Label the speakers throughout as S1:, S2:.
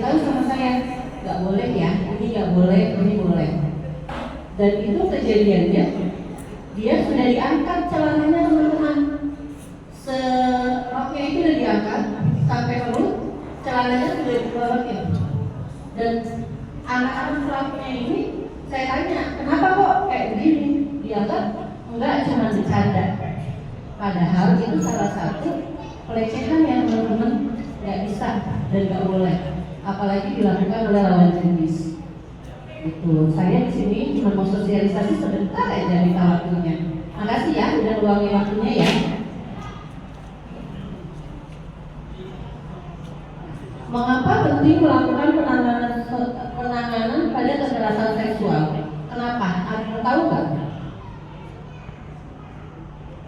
S1: tahu sama saya, nggak boleh ya, ini nggak boleh, ini boleh. Dan itu kejadiannya, dia sudah diangkat celananya teman-teman. Seroknya itu sudah diangkat sampai perut, celananya sudah dikeluarkan. Dan anak-anak pelakunya ini, saya tanya, kenapa kok kayak begini? Dianggap enggak, cuma bercanda. Padahal itu salah satu pelecehan yang teman-teman nggak bisa dan nggak boleh, apalagi dilakukan oleh lawan jenis. Itu saya di sini cuma mau sosialisasi sebentar aja minta waktunya. Makasih ya udah luangin waktunya ya. Mengapa penting melakukan penanganan pada kekerasan seksual? Kenapa? Ada tahu nggak?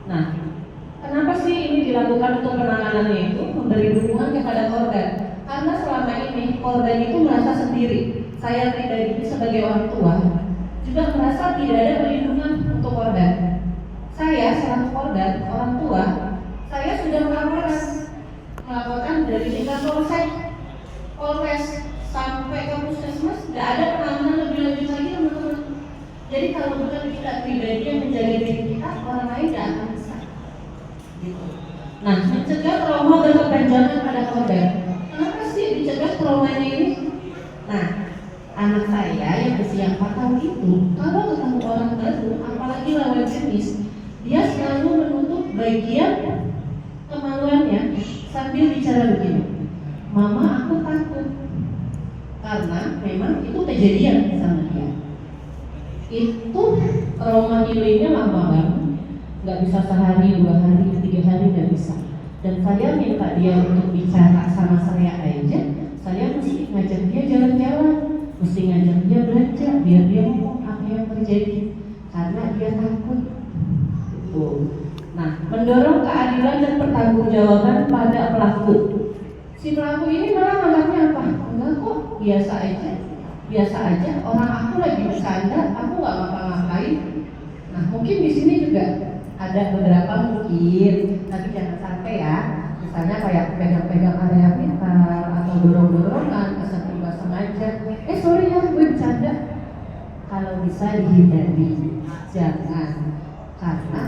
S1: Nah, kenapa sih ini dilakukan untuk penanganannya itu memberi dukungan kepada korban? Karena selama ini korban itu merasa sendiri. Saya pribadi sebagai orang tua juga merasa tidak ada perlindungan untuk korban. Saya selaku korban, orang tua, saya sudah melaporkan dari tingkat polres sampai ke puskesmas, tidak ada penanganan lebih lanjut lagi teman-teman. Jadi kalau bukan kita pribadi yang menjaga diri kita, orang lain tidak akan bisa. Gitu. Nah, mencegah trauma dan kepanjangan pada korban. Kenapa sih dicegah traumanya ini? Nah, anak saya yang usia 4 tahun itu, kalau ketemu orang baru, apalagi lawan jenis, dia selalu menutup bagian kemaluannya sambil bicara begini, "Mama, aku takut." Karena memang itu kejadian sama dia. Itu trauma healingnya lama banget, nggak bisa sehari, 2 hari, 3 hari, nggak bisa. Dan saya minta dia untuk bicara sama saya aja, saya mesti ngajak dia jalan-jalan, mesti ngajak dia belanja, biar dia ngomong apa yang terjadi, karena dia takut. Gitu. Nah, mendorong keadilan dan pertanggungjawaban pada pelaku. Si pelaku ini malah menganggapnya apa? Enggak kok, biasa aja. Biasa aja, orang aku lagi bercanda, aku nggak ngapa-ngapain. Nah, mungkin di sini juga ada beberapa mungkin, tapi jangan sampai ya. Misalnya kayak pegang-pegang area vital atau dorong-dorongan, kesentuh sengaja. Sorry ya, gue bercanda. Kalau bisa dihindari, jangan, karena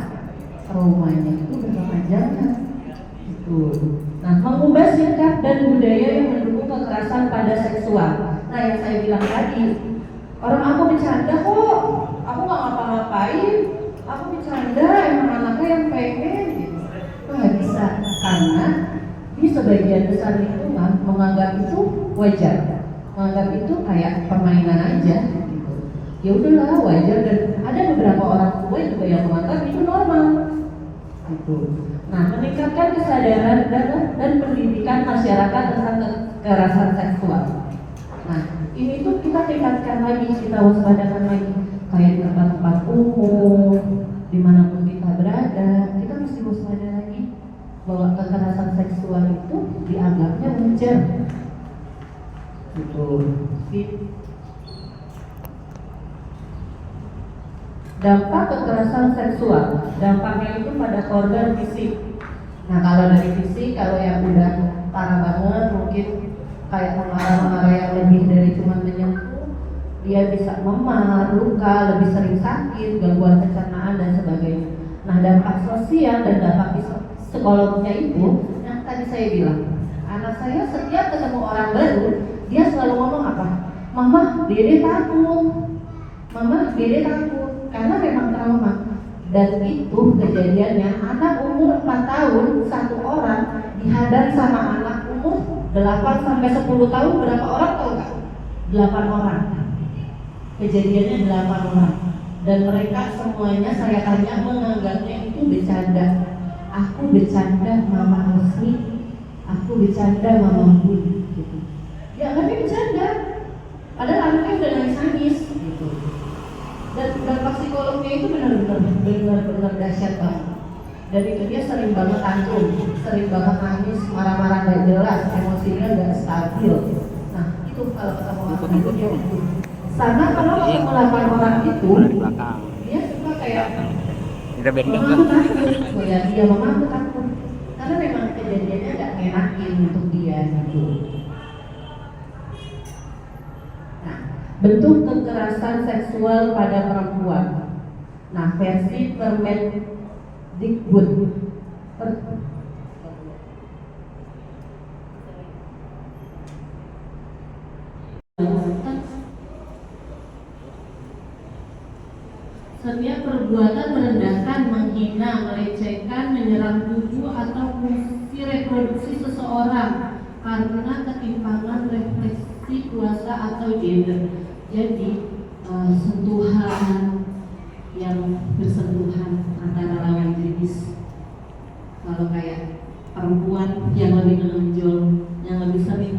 S1: traumanya itu berkepanjangan. Itu. Nah, mengubah sikap dan budaya yang mendukung kekerasan pada seksual. Nah, yang saya bilang tadi, orang aku bercanda kok, aku nggak ngapa-ngapain, aku bercanda, emang anaknya yang pengen gitu. Nggak bisa, karena di sebagian besar lingkungan menganggap itu wajar, menganggap itu kayak permainan aja gitu. Ya udahlah, wajar, dan ada beberapa orang tua juga yang menganggap itu normal gitu. Nah, meningkatkan kesadaran dan pendidikan masyarakat tentang kekerasan seksual. Nah, ini tuh kita tingkatkan lagi, kita waspadakan lagi, kayak di tempat-tempat umum, dimanapun kita berada, kita mesti waspada lagi bahwa kekerasan seksual itu dianggapnya wajar. Gitu. Dampak kekerasan seksual, dampaknya itu pada korban fisik. Nah, kalau dari fisik, kalau yang udah parah banget, mungkin kayak mengarah-mengarah yang lebih dari cuma menyentuh, dia bisa memar, luka, lebih sering sakit, gangguan pencernaan dan sebagainya. Nah, dampak sosial dan dampak psikologisnya itu, yang tadi saya bilang, anak saya setiap ketemu orang baru, dia selalu ngomong apa? "Mama, Dede takut. Mama, Dede takut." Karena memang trauma. Dan itu kejadiannya anak umur 4 tahun, satu orang dihadang sama anak umur 8 sampai 10 tahun. Berapa orang tahu nggak? 8 orang. Kejadiannya 8 orang. Dan mereka semuanya saya tanya menganggapnya itu bercanda. "Aku bercanda, Mama Resmi. Aku bercanda, Mama Budi." Gitu. Ya, tapi bercanda. Padahal anaknya udah nangis-nangis gitu. Dan dampak psikolognya itu benar-benar dahsyat banget. Dan itu dia sering banget tantrum, sering banget nangis, marah-marah gak jelas, emosinya gak stabil. Nah, itu kalau ketemu orang itu dia itu. Sama kalau ketemu 8 orang itu, dia suka kayak "Mama aku takut." Ya, dia "Mama aku takut." Karena memang kejadiannya gak ngenakin untuk dia gitu. bentuk kekerasan seksual pada perempuan. Nah, versi Permendikbud. Setiap perbuatan merendahkan, menghina, melecehkan, menyerang tubuh atau fungsi reproduksi seseorang karena ketimpangan refleksi kuasa atau gender. Jadi sentuhan yang bersentuhan antara lawan jenis, kalau kayak perempuan yang lebih menonjol, yang lebih sering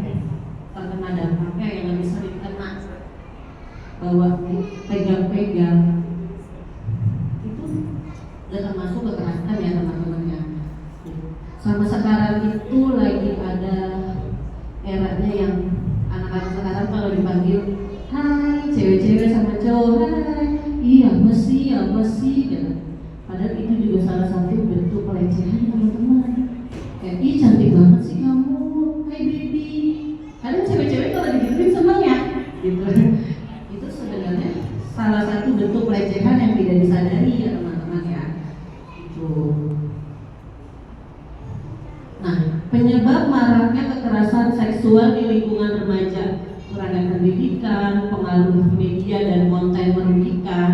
S1: terkena dampaknya, yang lebih sering kena bahwa pegang-pegang itu udah termasuk kekerasan ya teman-teman ya. Sama sekarang itu lagi ada eranya yang anak-anak sekarang kalau dipanggil hai cewek-cewek sama cowok, hai iya mesti gitu. Padahal itu juga salah satu bentuk pelecehan teman-teman. Kayak ih cantik banget sih kamu, hai baby. Kadang cewek-cewek kalau digituin seneng ya gitu. Itu sebenarnya salah satu bentuk pelecehan yang tidak disadari ya teman-teman ya. Itu. Nah, penyebab maraknya kekerasan seksual di lingkungan remaja, kurangnya pendidikan, pengaruh media dan konten merugikan,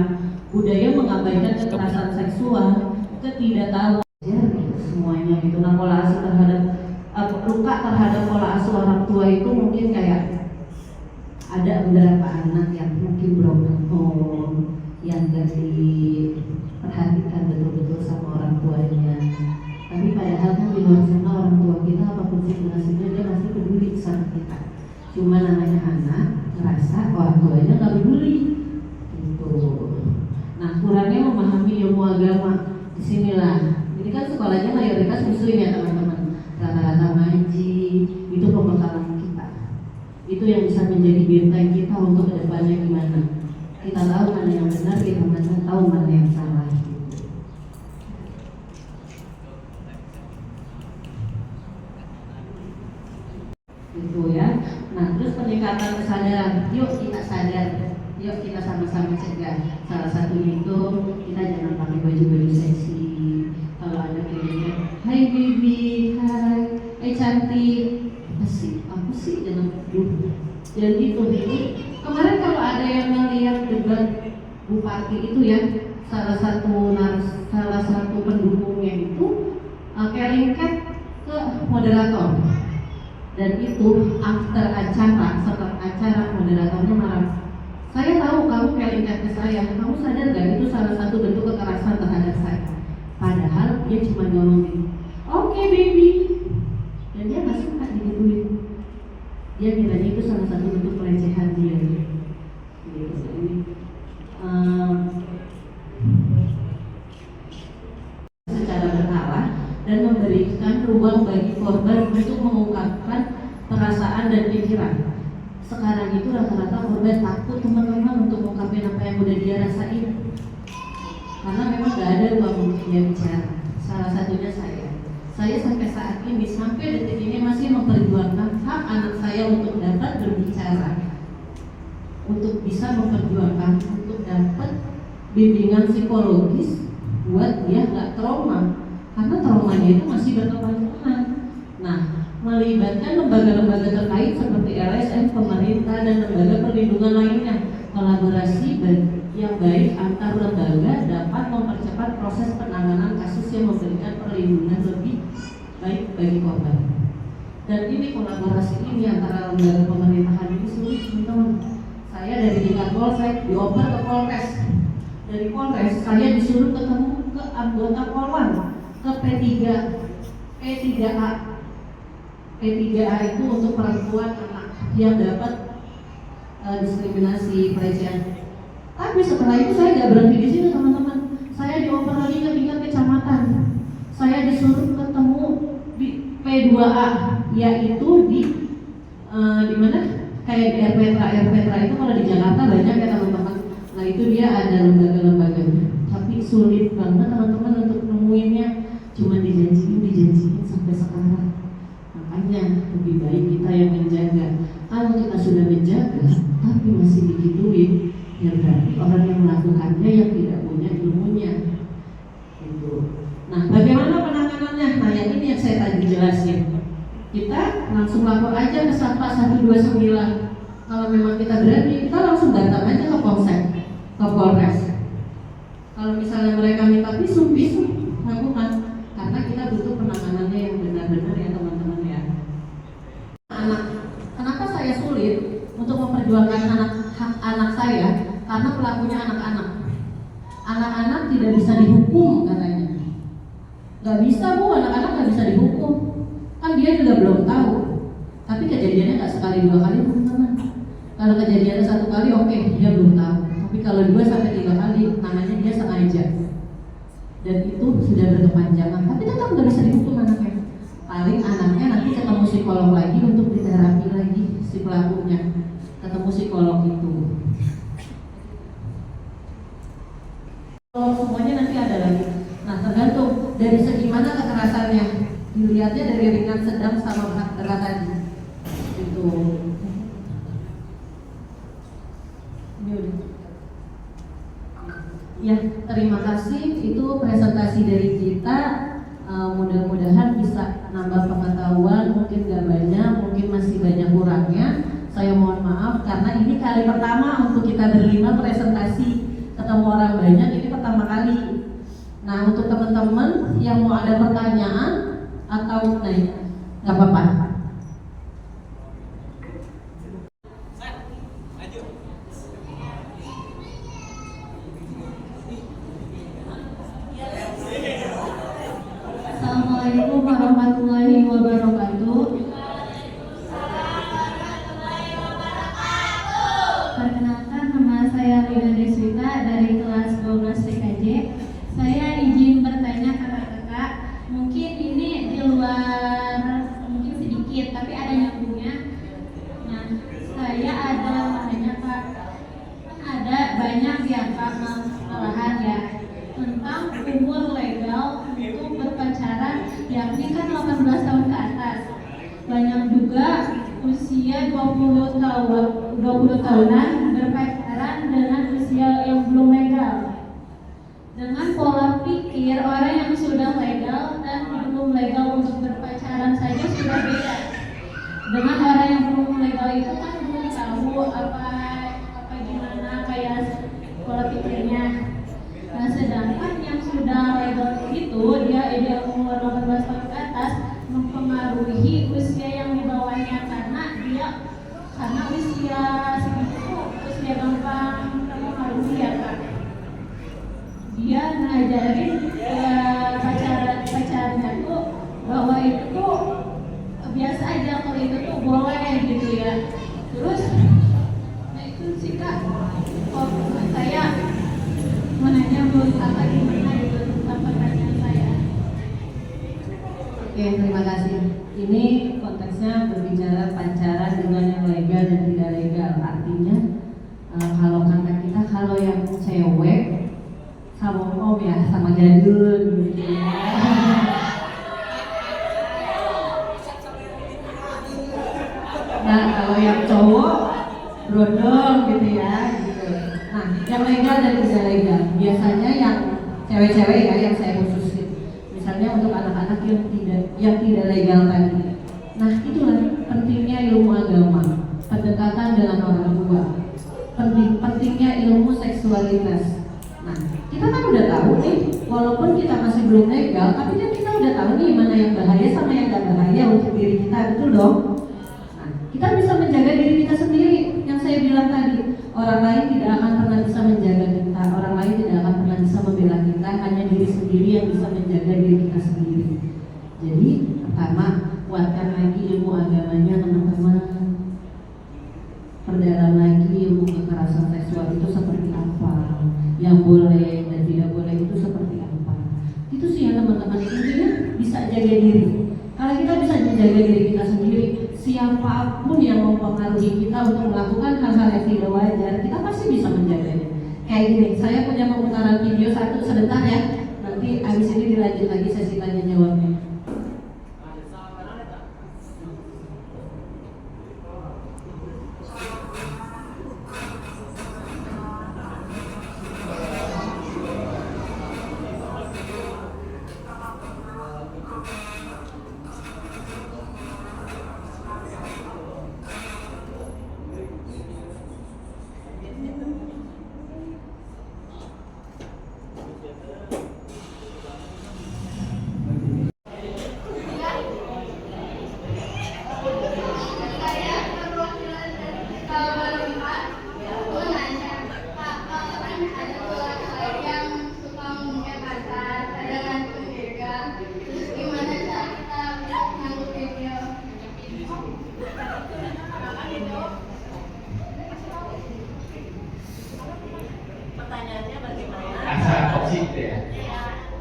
S1: budaya mengabaikan kekerasan seksual, ketidaktahuan semuanya gitu. Nah, pola asuh terhadap luka terhadap pola asuh orang tua itu mungkin kayak ada beberapa anak yang mungkin broken home, yang gak diperhatikan betul-betul sama orang tuanya. Tapi padahal kan di luar sana orang tua kita apapun situasinya dia pasti peduli sama kita. Cuma namanya anak ngerasa orang tuanya gak peduli gitu. Nah, kurangnya memahami ilmu agama. Disinilah, ini kan sekolahnya mayoritas muslim ya teman-teman. Rata-rata ngaji, itu pembekalan kita. Itu yang bisa menjadi benteng kita untuk kedepannya gimana. Kita tahu mana yang benar, kita tahu mana yang salah. Gitu ya. Nah, terus peningkatan kesadaran. Yuk kita sadar, yuk kita sama-sama cegah. Salah satunya itu kita jangan pakai baju-baju seksi. Kalau ada kayaknya, hai baby, hai cantik, apa sih jangan jadi itu. Kemarin kalau ada yang melihat debat bupati itu ya, salah satu pendukungnya itu kelingkat ke moderator. Dan itu setelah acara moderatornya marah. Saya tahu kamu kelingkat ke saya, kamu sadar gak itu salah satu bentuk kekerasan terhadap saya. Padahal dia cuma ngomongin, oke baby, dan dia gak suka digituin. Dia kiranya itu salah satu bentuk pelecehan dia. Secara berkala dan memberikan ruang bagi korban untuk mengungkapkan perasaan dan pikiran. Sekarang itu rata-rata korban takut teman-teman untuk mengungkapkan apa yang udah dia rasain, karena memang gak ada ruang untuk dia bicara. Salah satunya saya sampai saat ini, sampai detik ini masih memperjuangkan hak anak saya untuk dapat berbicara, untuk bisa memperjuangkan untuk dapat bimbingan psikologis buat dia gak trauma, karena traumanya itu masih berkepanjangan. Nah, melibatkan lembaga-lembaga terkait seperti LSM, pemerintah, dan lembaga perlindungan lainnya. Kolaborasi yang baik antar lembaga dapat mempercepat proses penanganan kasus yang memberikan perlindungan lebih baik bagi korban. Dan ini kolaborasi ini antara lembaga pemerintahan ini sulit teman-teman. Saya dari tingkat polsek dioper ke Polres, dari Polres saya disuruh ketemu ke anggota Polwan, ke P3A. P3A itu untuk perempuan anak yang dapat diskriminasi pelecehan. Tapi setelah itu saya nggak berhenti di sini teman-teman. Saya dioper lagi ke tingkat kecamatan. Saya disuruh ketemu di P2A, yaitu di mana? Kayak di RPTRA itu kalau di Jakarta banyak ya teman-teman. Nah itu dia ada lembaga-lembaganya. Tapi sulit banget teman-teman untuk nemuinnya. Cuma dijanjiin sampai sekarang. Makanya lebih baik kita yang menjaga.
S2: Kalau kita sudah menjaga tapi masih digituin, ya berarti orang yang melakukannya yang tidak punya ilmunya. Gitu. Nah, bagaimana penanganannya? Nah, yang ini yang saya tadi jelasin. Kita langsung lapor aja ke Satpa 129. Kalau memang kita berani, kita langsung datang aja ke Polsek, ke Polres. Kalau misalnya mereka minta visum lakukan, karena kita butuh penanganannya yang benar-benar ya teman-teman ya. Anak, kenapa saya sulit untuk memperjuangkan hak anak saya? Karena pelakunya anak-anak. Anak-anak tidak bisa dihukum katanya. Gak bisa bu, anak-anak gak bisa dihukum. Kan dia juga belum tahu. Tapi kejadiannya gak sekali dua kali teman-teman. Kalau kejadiannya satu kali oke, dia belum tahu. Tapi kalau 2-3 kali, namanya dia sengaja. Dan itu sudah berkepanjangan. Tapi tetap gak bisa dihukum anaknya. Paling anaknya nanti ketemu psikolog lagi untuk diterapi lagi si pelakunya. Ketemu psikolog itu. Semuanya nanti ada lagi. Nah, tergantung dari segi mana kekerasannya. Dilihatnya dari ringan, sedang, sama berat tadi. Itu. Ya, terima kasih. Itu presentasi dari kita. Mudah-mudahan bisa nambah pengetahuan. Mungkin gak banyak, mungkin masih banyak kurangnya. Saya mohon maaf karena ini kali pertama untuk kita berlima presentasi ketemu orang banyak. Ini pertama kali. Nah, untuk teman-teman yang mau ada pertanyaan atau nggak apa-apa.
S3: Assalamualaikum warahmatullahi wabarakatuh. Perkenalkan, nama saya Lina Deswita dari kelas 12 TKJ. Saya izin bertanya kakak-kakak. Mungkin ini di luar, mungkin sedikit, tapi ada nyambungnya. Nah, saya ada makanya Pak, ada banyak ya Pak malahan ya tentang umur legal untuk berpacaran, yakni kan 18 tahun ke atas. Banyak juga usia 20 tahunan berpacaran dengan usia yang belum legal. Dengan pola pikir orang yang sudah legal dan belum legal untuk berpacaran saja sudah beda. Dengan orang yang belum legal itu kan belum tahu apa gimana kayak pola pikirnya. Nah, sedangkan yang sudah legal itu dia umur 18 tahun ke atas mempengaruhi usia yang di bawahnya karena usia segitu usia gampang mempengaruhi ya Kak. Dia ngajarin pacarnya tuh bahwa itu tuh biasa aja, kalau itu tuh boleh gitu ya. Terus nah itu sih Kak, saya mau nanya buat kakak gimana itu tentang pertanyaan saya.
S2: Oke, terima kasih. Ini konteksnya berbicara pacaran dengan yang legal dan tidak legal. Artinya kalau kata kita, kalau yang cewek sama om ya, sama gadun gitu ya. Nah, kalau yang cowok brodong gitu ya, gitu. Nah, yang legal dan tidak legal, biasanya yang cewek-cewek ya yang saya khususin. Misalnya untuk anak-anak yang tidak legal tadi. Nah, itulah pentingnya ilmu agama, pendekatan dengan orang tua, pentingnya ilmu seksualitas. Nah, kita kan udah tahu nih, walaupun kita masih belum legal, tapi kan kita udah tahu nih mana yang bahaya sama yang gak bahaya untuk diri kita, betul dong? Nah, kita bisa menjaga diri kita sendiri. Yang saya bilang tadi, orang lain tidak akan pernah bisa menjaga kita, orang lain tidak akan pernah bisa membela kita, hanya diri sendiri yang bisa menjaga diri kita sendiri. Jadi, pertama, kuatkan lagi ilmu agamanya teman-teman. Perdalam lagi ilmu kekerasan seksual itu seperti apa, yang boleh dan tidak boleh itu seperti apa. Itu sih ya teman-teman, intinya bisa jaga diri. Kalau kita bisa menjaga diri kita sendiri, siapapun yang mempengaruhi kita untuk melakukan hal-hal yang tidak wajar, kita pasti bisa menjaganya. Kayak gini, saya punya pemutaran video satu sebentar ya. Nanti habis ini dilanjut lagi sesi tanya jawabnya.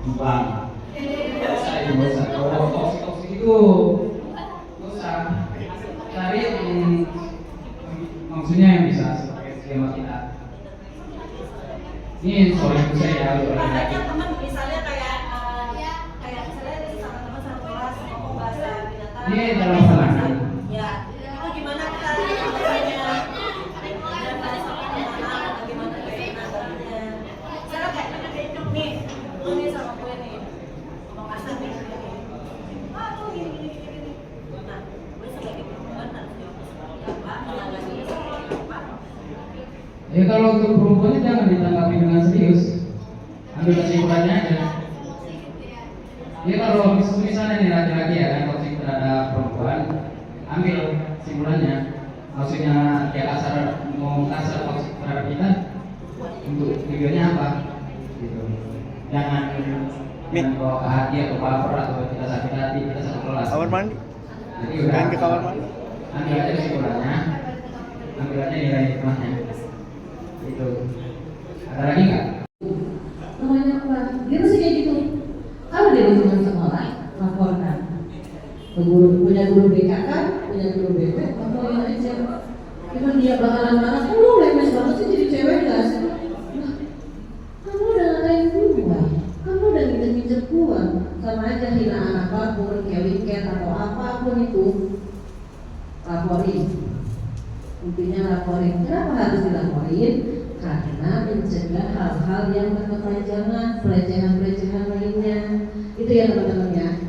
S4: Bang, saya nggak usah. Kalau toksik itu nggak usah. Cari maksudnya yang bisa sebagai skema kita. Ini soal itu saya udah
S1: Banyak teman misalnya kayak misalnya sama teman satu kelas ngomong bahasa binatang.
S4: Ini dalam penanganan.
S1: Ya, itu gimana kita caranya bagaimana kayak nanggapinya. Misalnya kayak nih, lu nih sama gue nih, ngomong kasar nih, tuh gini. Nah, gue sebagai perempuan harus jawab seperti apa, menanggapinya seperti apa.
S4: Ya kalau untuk perempuan jangan ditanggapi dengan serius. Ambil kesimpulannya aja. Ya kalau misalnya nih laki-laki ya kan toksik terhadap perempuan, ambil kesimpulannya. Maksudnya dia kasar, ngomong kasar toksik terhadap kita, untuk tujuannya apa? Gitu. Jangan bawa ke hati atau baper atau kita sakit hati, kita satu kelas.
S5: Kamar mandi.
S4: Jadi udah.
S5: Kan ke kamar mandi.
S4: Ambil aja kesimpulannya, ambil aja nilai hikmahnya. Itu. Ada lagi nggak?
S2: Namanya apa? Dia masih kayak gitu. Kalau dia lingkungan sekolah, laporkan. Punya guru BK kan, punya guru BP, laporin aja. Cuman dia bakalan marah, lu lemes banget sih jadi cewek nggak sih? Nah, kamu udah ngatain gua, kamu udah nginjek gua, sama aja hina anak apapun, kayak atau apapun itu, laporin. Intinya laporin. Kenapa harus dilaporin? Karena mencegah hal-hal yang berkepanjangan, pelecehan-pelecehan lainnya. Itu ya teman-teman ya.